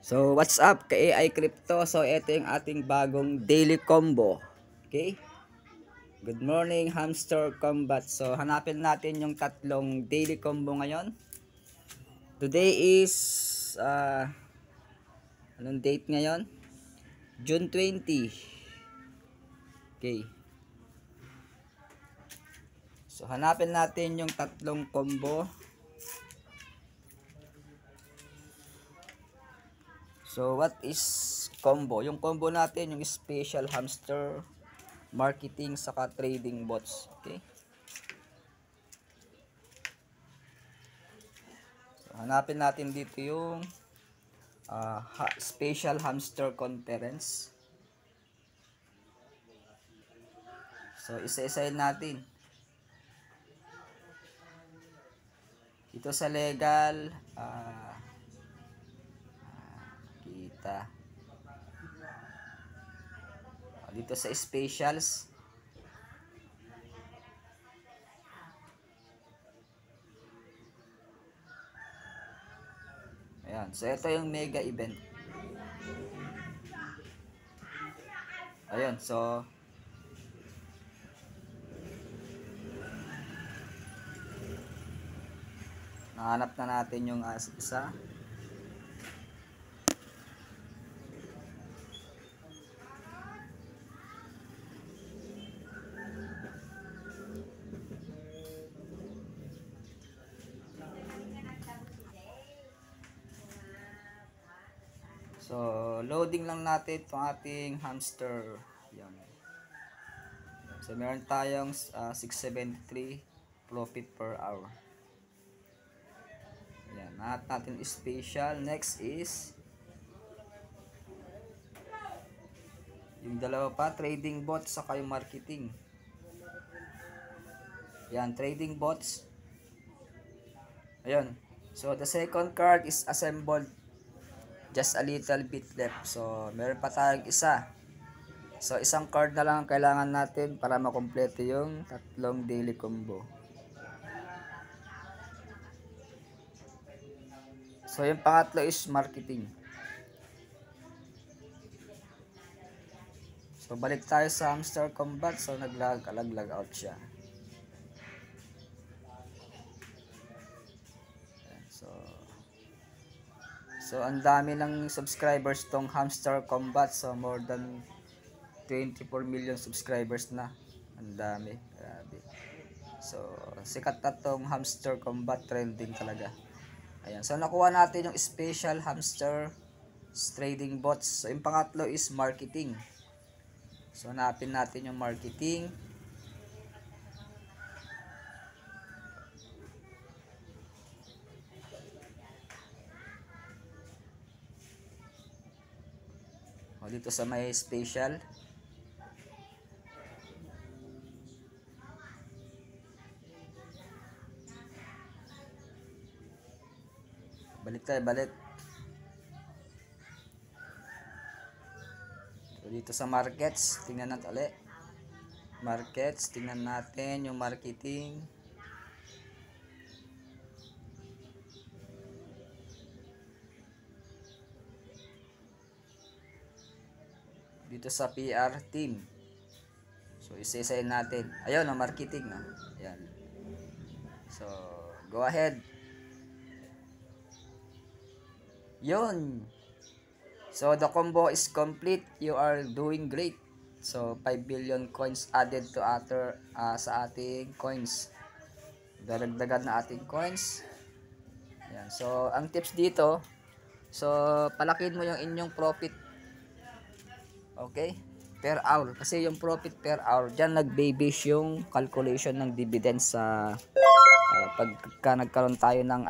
So, what's up ka-AI Crypto? So, ito yung ating bagong daily combo. Okay? Good morning, Hamster Combat. So, hanapin natin yung tatlong daily combo ngayon. Today is, anong date ngayon? June 20. Okay. So, hanapin natin yung tatlong combo. So, what is combo? Yung combo natin, yung special hamster marketing saka trading bots. Okay? So, hanapin natin dito yung special hamster conference. So, isa-isahin natin. Dito sa legal, kita. Dito sa specials, ayan. So, ito yung mega event. Ayun, so nahanap na natin yung isa. So, loading lang natin itong ating hamster. Yan. So, meron tayong 673 profit per hour. Yan. Nahanap natin special. Next is yung dalawa pa, trading bots saka yung marketing. Yan, trading bots. Ayun. So, the second card is assembled. Just a little bit left. So, meron pa tayong isa. So, isang card na lang ang kailangan natin para makompleto yung tatlong daily combo. So, yung pangatlo is marketing. So, balik tayo sa hamster combat. So, nag-lag out siya. So, ang dami ng subscribers tong hamster combat. So, more than 24 million subscribers na. Ang dami. Grabe. So, sikat na tong hamster combat, trending talaga. Ayan. So, nakuha natin yung special hamster trading bots. So, yung pangatlo is marketing. So, hanapin natin yung marketing. O, dito sa may special. Balik tayo, balik. So, dito sa markets, tingnan natin ulit. Markets, tingnan natin yung marketing. Dito sa PR team. So, isa-isahin natin. Ayun, ang marketing. No? Ayan. So, go ahead. Yun. So, the combo is complete. You are doing great. So, 5 billion coins added to sa ating coins. Daragdagan na ating coins. Ayan. So, ang tips dito, so, palakin mo yung inyong profit. Okay? Per hour. Kasi yung profit per hour, dyan nagbe-base yung calculation ng dividends sa pagka nagkaroon tayo ng